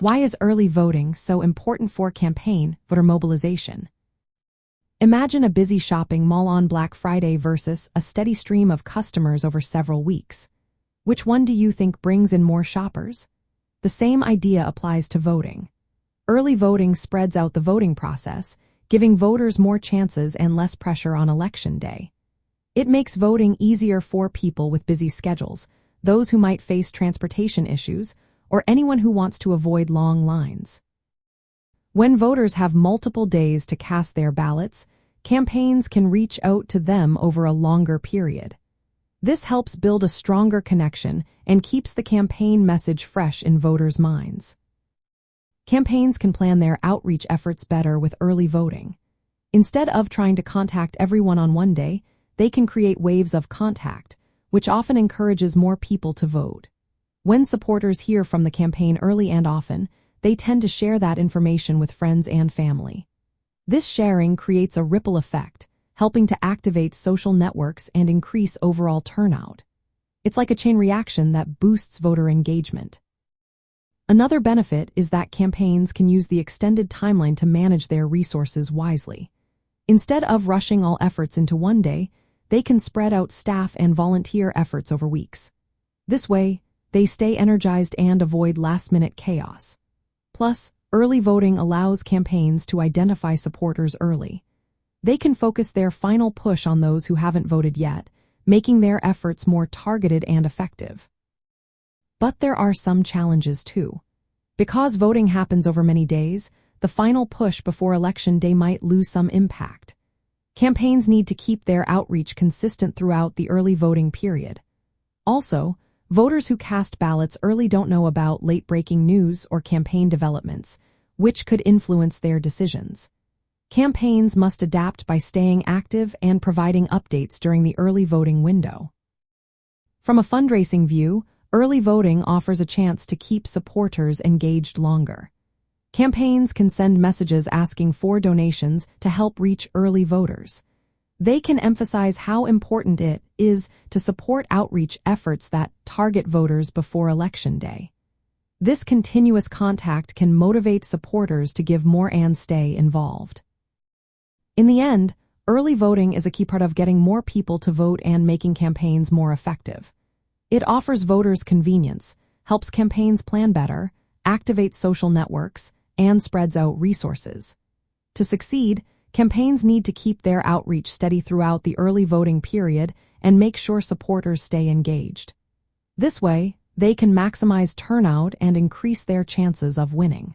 Why is early voting so important for campaign voter mobilization? Imagine a busy shopping mall on Black Friday versus a steady stream of customers over several weeks. Which one do you think brings in more shoppers? The same idea applies to voting. Early voting spreads out the voting process, giving voters more chances and less pressure on election day. It makes voting easier for people with busy schedules, those who might face transportation issues, or anyone who wants to avoid long lines. When voters have multiple days to cast their ballots, campaigns can reach out to them over a longer period. This helps build a stronger connection and keeps the campaign message fresh in voters' minds. Campaigns can plan their outreach efforts better with early voting. Instead of trying to contact everyone on one day, they can create waves of contact, which often encourages more people to vote. When supporters hear from the campaign early and often, they tend to share that information with friends and family. This sharing creates a ripple effect, helping to activate social networks and increase overall turnout. It's like a chain reaction that boosts voter engagement. Another benefit is that campaigns can use the extended timeline to manage their resources wisely. Instead of rushing all efforts into one day, they can spread out staff and volunteer efforts over weeks. This way, they stay energized and avoid last-minute chaos. Plus, early voting allows campaigns to identify supporters early. They can focus their final push on those who haven't voted yet, making their efforts more targeted and effective. But there are some challenges too. Because voting happens over many days, the final push before election day might lose some impact. Campaigns need to keep their outreach consistent throughout the early voting period. Also, voters who cast ballots early don't know about late-breaking news or campaign developments, which could influence their decisions. Campaigns must adapt by staying active and providing updates during the early voting window. From a fundraising view, early voting offers a chance to keep supporters engaged longer. Campaigns can send messages asking for donations to help reach early voters. They can emphasize how important it is to support outreach efforts that target voters before Election Day. This continuous contact can motivate supporters to give more and stay involved. In the end, early voting is a key part of getting more people to vote and making campaigns more effective. It offers voters convenience, helps campaigns plan better, activates social networks, and spreads out resources. To succeed, campaigns need to keep their outreach steady throughout the early voting period and make sure supporters stay engaged. This way, they can maximize turnout and increase their chances of winning.